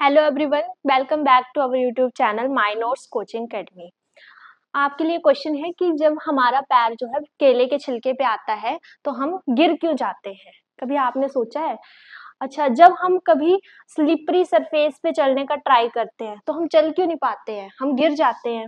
Hello everyone, welcome back to our YouTube channel My Notes Coaching Academy. आपके लिए question है कि जब हमारा पैर जो है केले के छिलके पे आता है तो हम गिर क्यों जाते हैं। कभी आपने सोचा है? अच्छा, जब हम कभी स्लिपरी सरफेस पे चलने का ट्राई करते हैं तो हम चल क्यों नहीं पाते हैं, हम गिर जाते हैं।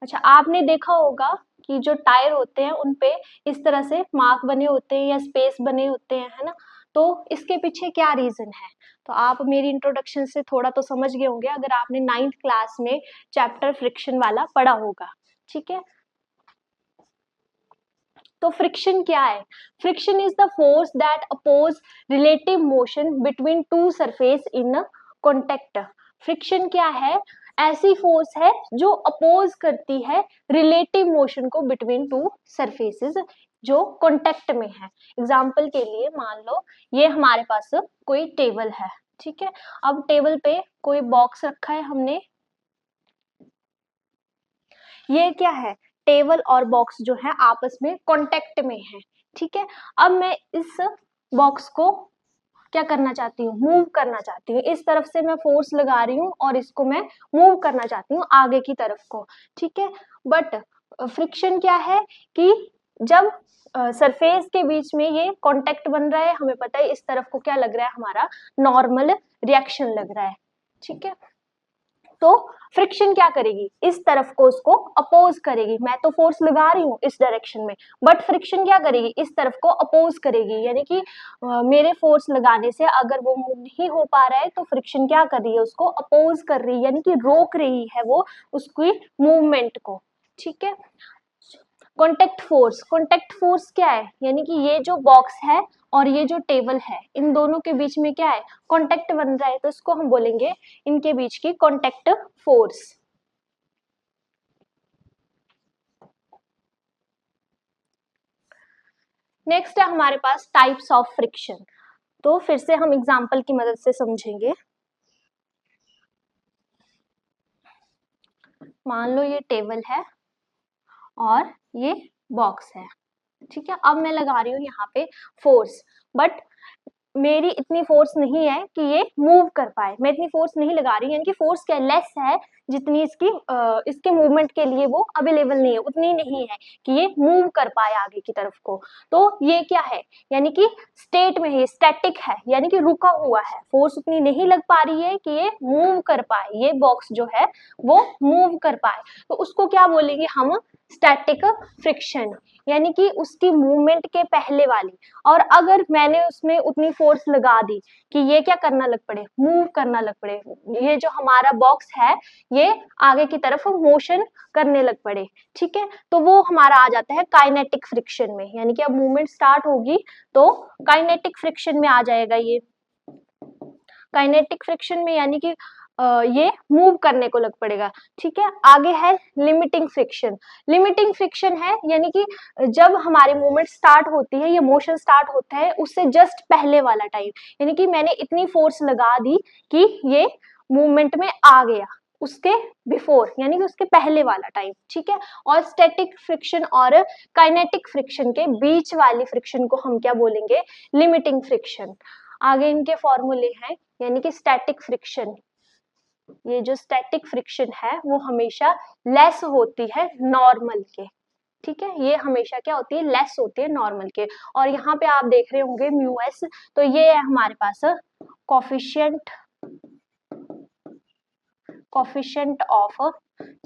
अच्छा, आपने देखा होगा कि जो टायर होते हैं उन पे इस तरह से मार्क बने होते हैं या स्पेस बने होते हैं, है ना। तो इसके पीछे क्या रीजन है? तो आप मेरी इंट्रोडक्शन से थोड़ा तो समझ गए होंगे अगर आपने 9th क्लास में चैप्टर फ्रिक्शन वाला पढ़ा होगा। ठीक है, तो फ्रिक्शन क्या है? Friction is the force that oppose relative motion between two surface in contact. Friction क्या है? ऐसी फोर्स है जो अपोज करती है रिलेटिव मोशन को बिटवीन टू सरफेसेस जो कॉन्टेक्ट में है। एग्जाम्पल के लिए मान लो ये हमारे पास कोई टेबल है, ठीक है। अब टेबल पे कोई बॉक्स रखा है हमने, ये क्या है? टेबल और बॉक्स जो है आपस में कांटेक्ट में है, ठीक है। अब मैं इस बॉक्स को क्या करना चाहती हूँ? मूव करना चाहती हूँ। इस तरफ से मैं फोर्स लगा रही हूँ और इसको मैं मूव करना चाहती हूँ आगे की तरफ को, ठीक है। बट फ्रिक्शन क्या है कि जब सरफेस के बीच में ये कांटेक्ट बन रहा है, हमें पता है इस तरफ को क्या लग रहा है, हमारा नॉर्मल रिएक्शन लग रहा है, ठीक है। तो फ्रिक्शन क्या करेगी? इस तरफ को उसको अपोज करेगी। मैं तो फोर्स लगा रही हूँ इस डायरेक्शन में, बट फ्रिक्शन क्या करेगी? इस तरफ को अपोज करेगी। यानी कि मेरे फोर्स लगाने से अगर वो मूव नहीं हो पा रहा है तो फ्रिक्शन क्या कर रही है? उसको अपोज कर रही है, यानी कि रोक रही है वो उसकी मूवमेंट को, ठीक है। कॉन्टेक्ट फोर्स क्या है? यानी कि ये जो बॉक्स है और ये जो टेबल है, इन दोनों के बीच में क्या है? कॉन्टेक्ट बन रहा है, तो इसको हम बोलेंगे इनके बीच की कॉन्टेक्ट फोर्स। नेक्स्ट है हमारे पास टाइप्स ऑफ फ्रिक्शन। तो फिर से हम एग्जांपल की मदद से समझेंगे। मान लो ये टेबल है और ये बॉक्स है, ठीक है। अब मैं लगा रही हूँ यहाँ पे फोर्स, बट मेरी इतनी फोर्स नहीं है कि ये मूव कर पाए। मैं इतनी फोर्स नहीं लगा रही, यानी कि फोर्स क्या लेस है जितनी इसके मूवमेंट के लिए वो अवेलेबल नहीं है, उतनी नहीं है कि ये मूव कर पाए आगे की तरफ को। तो ये क्या है? यानी कि स्टेट में है, स्टैटिक है, यानी कि रुका हुआ है। फोर्स उतनी नहीं लग पा रही है कि ये मूव कर पाए, ये बॉक्स जो है वो मूव कर पाए। तो उसको क्या बोलेंगे हम? स्टैटिक फ्रिक्शन, यानी कि उसकी मूवमेंट के पहले वाली। और अगर मैंने उसमें उतनी फोर्स लगा दी कि ये क्या करना लग पड़े? मूव करना लग पड़े, ये जो हमारा बॉक्स है ये आगे की तरफ मोशन करने लग पड़े, ठीक है। तो वो हमारा आ जाता है काइनेटिक फ्रिक्शन में, यानी कि अब मूवमेंट स्टार्ट होगी तो काइनेटिक फ्रिक्शन में आ जाएगा ये। काइनेटिक फ्रिक्शन में यानी कि ये मूव करने को लग पड़ेगा, ठीक है। आगे है लिमिटिंग फ्रिक्शन। लिमिटिंग फ्रिक्शन है यानी कि जब हमारी मूवमेंट स्टार्ट होती है, ये मोशन स्टार्ट होता है उससे जस्ट पहले वाला टाइम, यानी कि मैंने इतनी फोर्स लगा दी कि ये मूवमेंट में आ गया, उसके बिफोर यानी कि उसके पहले वाला टाइम, ठीक है। और स्टैटिक फ्रिक्शन और काइनेटिक फ्रिक्शन के बीच वाली फ्रिक्शन को हम क्या बोलेंगे? Limiting friction. आगे इनके फॉर्मूले हैं, यानी कि स्टैटिक फ्रिक्शन, ये जो स्टैटिक फ्रिक्शन है वो हमेशा लेस होती है नॉर्मल के, ठीक है। ये हमेशा क्या होती है? लेस होती है नॉर्मल के। और यहाँ पे आप देख रहे होंगे म्यू एस, तो ये है हमारे पास कोफिशिएंट ऑफ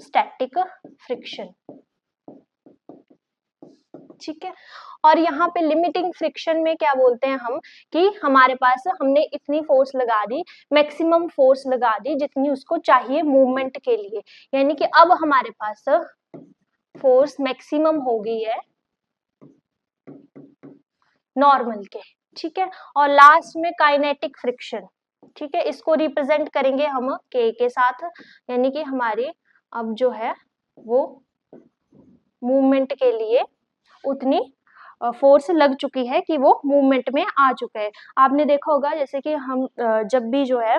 स्टैटिक फ्रिक्शन, ठीक है। और यहाँ पे लिमिटिंग फ्रिक्शन में क्या बोलते हैं हम? कि हमारे पास हमने इतनी फोर्स लगा दी, मैक्सिमम फोर्स लगा दी जितनी उसको चाहिए मूवमेंट के लिए, यानी कि अब हमारे पास फोर्स मैक्सिमम हो गई है नॉर्मल के, ठीक है। और लास्ट में काइनेटिक फ्रिक्शन, ठीक है। इसको रिप्रेजेंट करेंगे हम के साथ, यानी कि हमारी अब जो है वो मूवमेंट के लिए उतनी फोर्स लग चुकी है कि वो मूवमेंट में आ चुका है। आपने देखा होगा जैसे कि हम जब भी जो है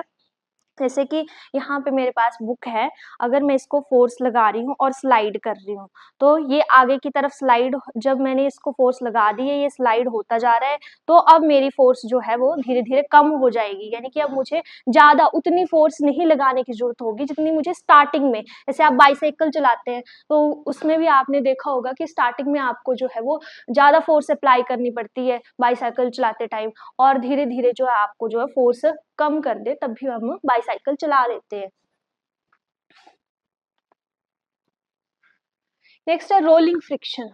जैसे कि यहाँ पे मेरे पास बुक है, अगर मैं इसको फोर्स लगा रही हूँ और स्लाइड कर रही हूँ, तो ये आगे की तरफ स्लाइड, जब मैंने इसको फोर्स लगा दी है, ये स्लाइड होता जा रहा है, तो अब मेरी फोर्स जो है वो धीरे धीरे कम हो जाएगी, यानी कि अब मुझे ज़्यादा उतनी फोर्स नहीं लगाने की जरूरत होगी जितनी मुझे स्टार्टिंग में। जैसे आप बाईसाइकिल चलाते हैं तो उसमें भी आपने देखा होगा कि स्टार्टिंग में आपको जो है वो ज़्यादा फोर्स अप्लाई करनी पड़ती है बाईसाइकिल चलाते टाइम, और धीरे धीरे जो है आपको जो है फोर्स कम कर दे तब भी हम बाईसाइकिल चला लेते हैं। नेक्स्ट है रोलिंग फ्रिक्शन।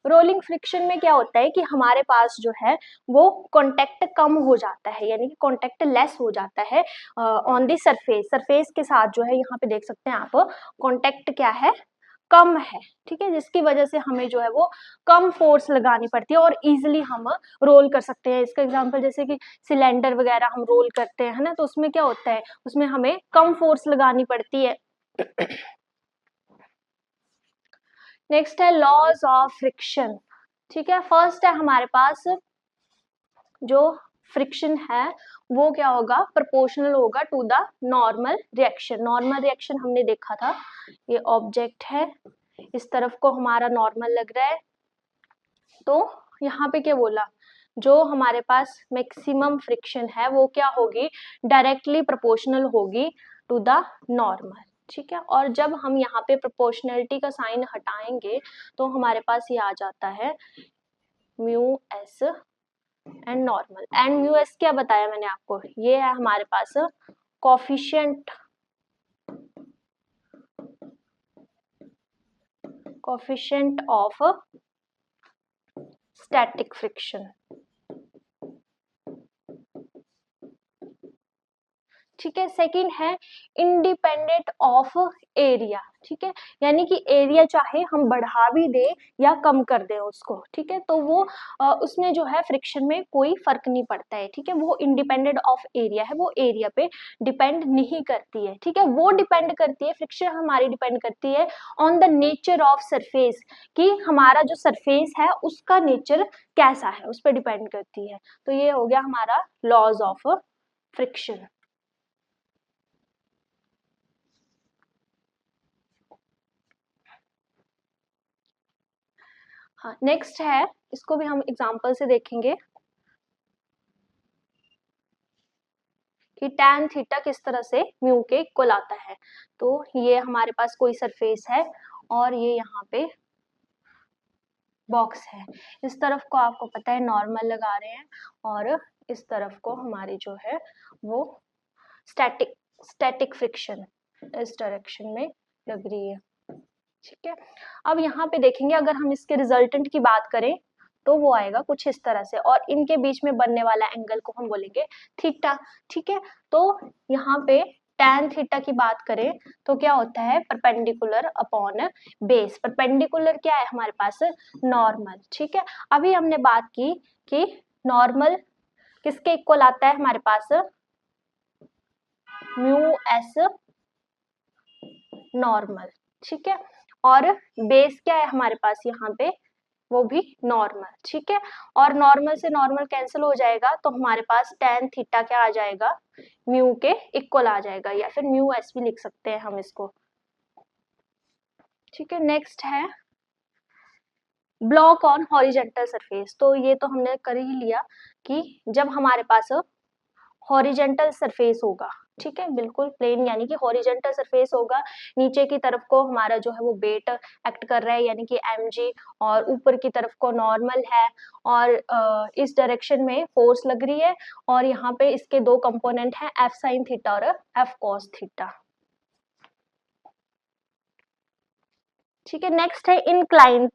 रोलिंग फ्रिक्शन में क्या होता है कि हमारे पास जो है वो कांटेक्ट कम हो जाता है, यानी कि कांटेक्ट लेस हो जाता है ऑन दी सरफेस। सरफेस के साथ जो है यहाँ पे देख सकते हैं आप, कांटेक्ट क्या है, कम है, ठीक है, जिसकी वजह से हमें जो है वो कम फोर्स लगानी पड़ती है और इजीली हम रोल कर सकते हैं। इसका एग्जांपल जैसे कि सिलेंडर वगैरह हम रोल करते हैं ना, तो उसमें क्या होता है, उसमें हमें कम फोर्स लगानी पड़ती है। नेक्स्ट है लॉज ऑफ फ्रिक्शन। ठीक है, फर्स्ट है हमारे पास जो फ्रिक्शन है वो क्या होगा, प्रोपोर्शनल होगा to the normal reaction. Normal reaction हमने देखा था, ये ऑब्जेक्ट है, इस तरफ को हमारा नॉर्मल लग रहा है, तो यहाँ पे क्या बोला, जो हमारे पास मैक्सिमम फ्रिक्शन है वो क्या होगी, डायरेक्टली प्रोपोर्शनल होगी टू द नॉर्मल। ठीक है, और जब हम यहाँ पे प्रोपोर्शनलिटी का साइन हटाएंगे तो हमारे पास ये आ जाता है mu S and normal. And mu S क्या बताया मैंने आपको, ये है हमारे पास कोफिशिएंट ऑफ स्टैटिक फ्रिक्शन। ठीक है, सेकंड है इंडिपेंडेंट ऑफ एरिया। ठीक है, यानी कि एरिया चाहे हम बढ़ा भी दे या कम कर दे उसको, ठीक है, तो वो उसमें जो है फ्रिक्शन में कोई फर्क नहीं पड़ता है। ठीक है, वो इंडिपेंडेंट ऑफ एरिया है, वो एरिया पे डिपेंड नहीं करती है। ठीक है, वो डिपेंड करती है, फ्रिक्शन हमारी डिपेंड करती है on the nature of surface, कि हमारा जो सरफेस है उसका नेचर कैसा है, उस पर डिपेंड करती है। तो ये हो गया हमारा लॉज ऑफ फ्रिक्शन। हाँ, नेक्स्ट है, इसको भी हम एग्जांपल से देखेंगे कि tan थीटा किस तरह से म्यू के इक्वल आता है। तो ये हमारे पास कोई सरफेस है और ये यहाँ पे बॉक्स है, इस तरफ को आपको पता है नॉर्मल लगा रहे हैं और इस तरफ को हमारी जो है वो स्टैटिक फ्रिक्शन इस डायरेक्शन में लग रही है। ठीक है, अब यहाँ पे देखेंगे अगर हम इसके रिजल्टेंट की बात करें तो वो आएगा कुछ इस तरह से, और इनके बीच में बनने वाला एंगल को हम बोलेंगे थीटा। ठीक है, तो यहाँ पे tan थीटा की बात करें तो क्या होता है, परपेंडिकुलर अपॉन बेस। परपेंडिकुलर क्या है हमारे पास, नॉर्मल। ठीक है, अभी हमने बात की कि नॉर्मल किसके इक्वल आता है हमारे पास, म्यू एस नॉर्मल। ठीक है, और बेस क्या है हमारे पास यहाँ पे, वो भी नॉर्मल। ठीक है, और नॉर्मल से नॉर्मल कैंसिल हो जाएगा तो हमारे पास tan थीटा क्या आ जाएगा, म्यू के इक्वल आ जाएगा, या फिर म्यू एस भी लिख सकते हैं हम इसको। ठीक है, नेक्स्ट है ब्लॉक ऑन हॉरिजेंटल सरफेस। तो ये तो हमने कर ही लिया कि जब हमारे पास हॉरिजेंटल सरफेस होगा, ठीक है, बिल्कुल प्लेन, यानी कि हॉरिजेंटल सरफेस होगा, नीचे की तरफ को हमारा जो है वो वेट एक्ट कर रहा है यानी कि mg, और ऊपर की तरफ को नॉर्मल है, और इस डायरेक्शन में फोर्स लग रही है, और यहाँ पे इसके दो कंपोनेंट हैं, एफ साइन थीटा और एफ कॉस थीटा। ठीक है, नेक्स्ट है इनक्लाइंड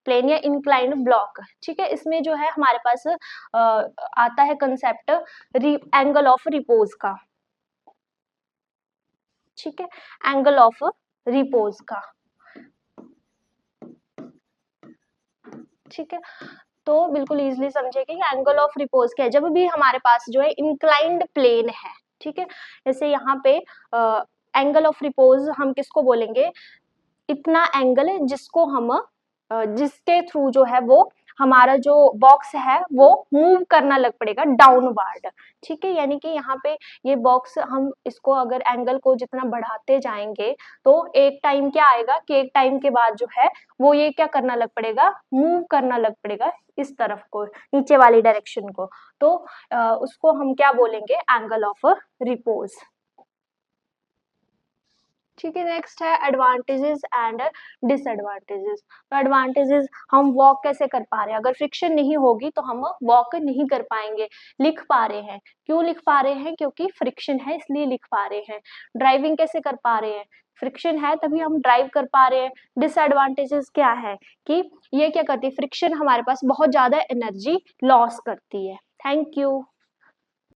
प्लेन या इनक्लाइंड ब्लॉक। ठीक है, इसमें जो है हमारे पास आता है कंसेप्ट एंगल ऑफ रिपोज का। ठीक है, एंगल ऑफ रिपोज का। ठीक है, तो बिल्कुल इजीली समझेंगे कि एंगल ऑफ रिपोज क्या है, जब भी हमारे पास जो है इंक्लाइंड प्लेन है। ठीक है, जैसे यहाँ पे एंगल ऑफ रिपोज हम किसको बोलेंगे, इतना एंगल जिसको हम जिसके थ्रू जो है वो हमारा जो बॉक्स है वो मूव करना लग पड़ेगा डाउनवर्ड, ठीक है। यानी कि यहाँ पे ये बॉक्स हम इसको अगर एंगल को जितना बढ़ाते जाएंगे तो एक टाइम क्या आएगा कि एक टाइम के बाद जो है वो ये क्या करना लग पड़ेगा, मूव करना लग पड़ेगा इस तरफ को, नीचे वाली डायरेक्शन को। तो उसको हम क्या बोलेंगे, एंगल ऑफ रिपोज, ठीक है। नेक्स्ट है एडवांटेजेस एंड डिसएडवांटेजेस। तो एडवांटेजेस, हम वॉक कैसे कर पा रहे हैं, अगर फ्रिक्शन नहीं होगी तो हम वॉक नहीं कर पाएंगे। लिख पा रहे हैं, क्यों लिख पा रहे हैं, क्योंकि फ्रिक्शन है इसलिए लिख पा रहे हैं। ड्राइविंग कैसे कर पा रहे हैं, फ्रिक्शन है तभी हम ड्राइव कर पा रहे हैं। डिसएडवांटेजेस क्या है कि ये क्या करती है, फ्रिक्शन हमारे पास बहुत ज्यादा एनर्जी लॉस करती है। Thank you.